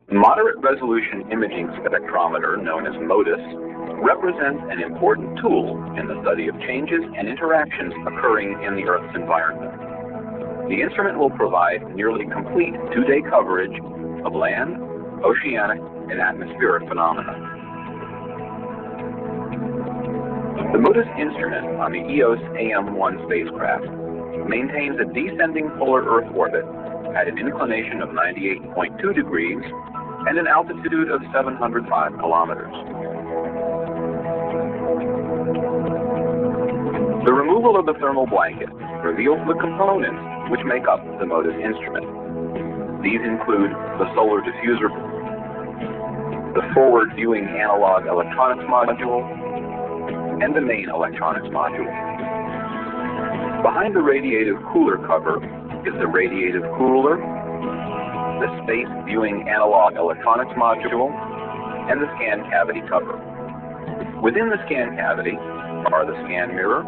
Moderate resolution imaging spectrometer, known as MODIS, represents an important tool in the study of changes and interactions occurring in the Earth's environment. The instrument will provide nearly complete two-day coverage of land, oceanic, and atmospheric phenomena. The MODIS instrument on the EOS AM-1 spacecraft maintains a descending polar Earth orbit at an inclination of 98.2 degrees and an altitude of 705 kilometers. The removal of the thermal blanket reveals the components which make up the MODIS instrument. These include the solar diffuser, the forward viewing analog electronics module, and the main electronics module. Behind the radiative cooler cover is the radiative cooler, the space viewing analog electronics module, and the scan cavity cover. Within the scan cavity are the scan mirror,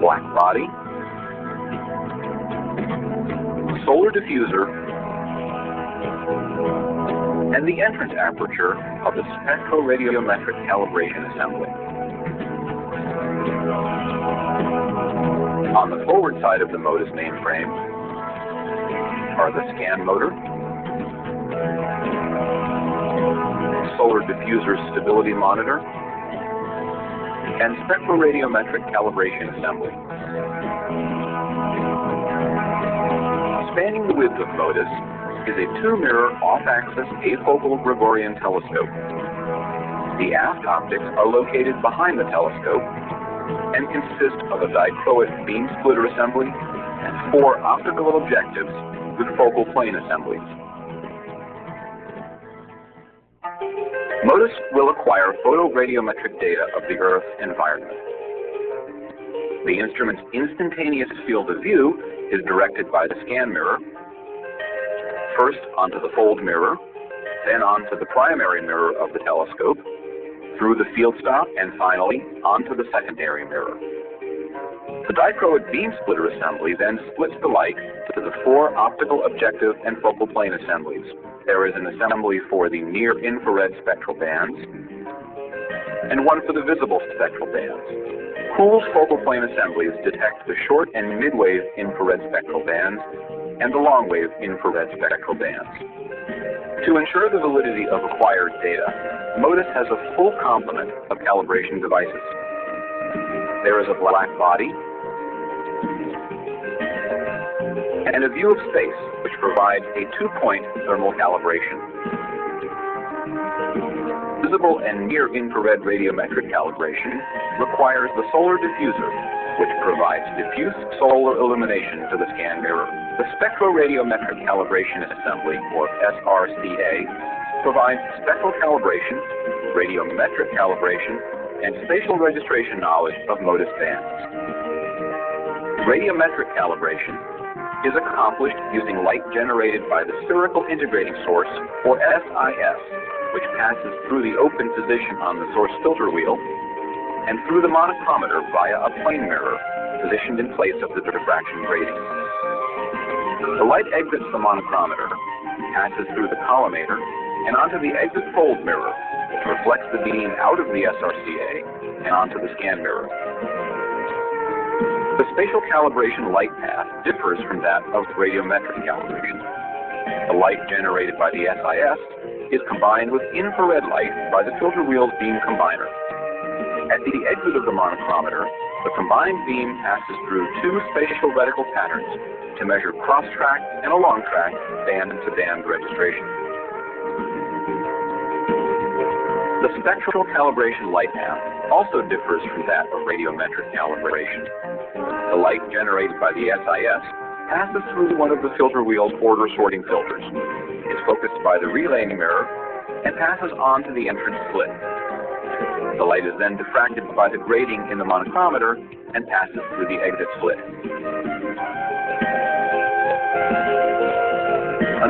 black body, solar diffuser, and the entrance aperture of the spectroradiometric calibration assembly. On the forward side of the MODIS mainframe are the scan motor, solar diffuser stability monitor, and spectroradiometric calibration assembly. Spanning the width of MODIS is a two-mirror off-axis afocal Gregorian telescope. The aft optics are located behind the telescope and consist of a dichroic beam splitter assembly and 4 optical objectives with focal plane assemblies. MODIS will acquire photoradiometric data of the Earth's environment. The instrument's instantaneous field of view is directed by the scan mirror, first onto the fold mirror, then onto the primary mirror of the telescope, through the field stop, and finally onto the secondary mirror. The dichroic beam splitter assembly then splits the light to the 4 optical objective and focal plane assemblies. There is an assembly for the near-infrared spectral bands and one for the visible spectral bands. Cool's focal plane assemblies detect the short and mid-wave infrared spectral bands and the long-wave infrared spectral bands. To ensure the validity of acquired data, MODIS has a full complement of calibration devices. There is a black body and a view of space, which provides a 2-point thermal calibration. Visible and near-infrared radiometric calibration requires the solar diffuser, which provides diffuse solar illumination to the scan mirror. The spectroradiometric calibration assembly, or SRCA, provides spectral calibration, radiometric calibration, and spatial registration knowledge of MODIS bands. Radiometric calibration is accomplished using light generated by the spherical integrating source, or SIS, which passes through the open position on the source filter wheel and through the monochromator via a plane mirror positioned in place of the diffraction grating. The light exits the monochromator, passes through the collimator, and onto the exit fold mirror, which reflects the beam out of the SRCA and onto the scan mirror. The spatial calibration light path differs from that of radiometric calibration. The light generated by the SIS is combined with infrared light by the filter wheel's beam combiner. At the exit of the monochromator, the combined beam passes through 2 spatial reticle patterns to measure cross-track and along-track band-to-band registration. The spectral calibration light path also differs from that of radiometric calibration. The light generated by the SIS passes through one of the filter wheel's order sorting filters, is focused by the relaying mirror, and passes on to the entrance slit. The light is then diffracted by the grating in the monochromator and passes through the exit slit.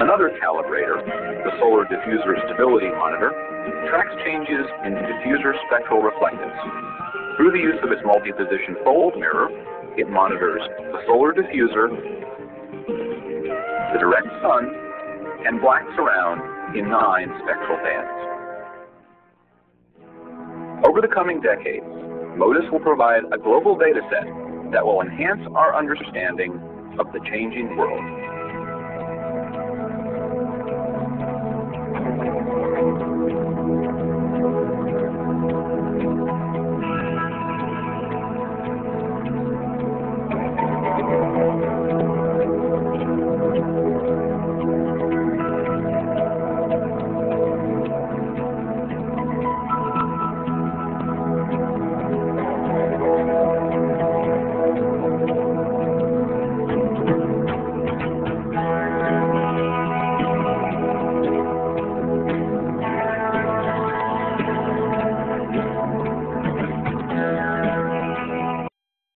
Another calibrator, the solar diffuser stability monitor, tracks changes in diffuser spectral reflectance. Through the use of its multi-position fold mirror, it monitors the solar diffuser, the direct sun, and black surround in 9 spectral bands. Over the coming decades, MODIS will provide a global data set that will enhance our understanding of the changing world.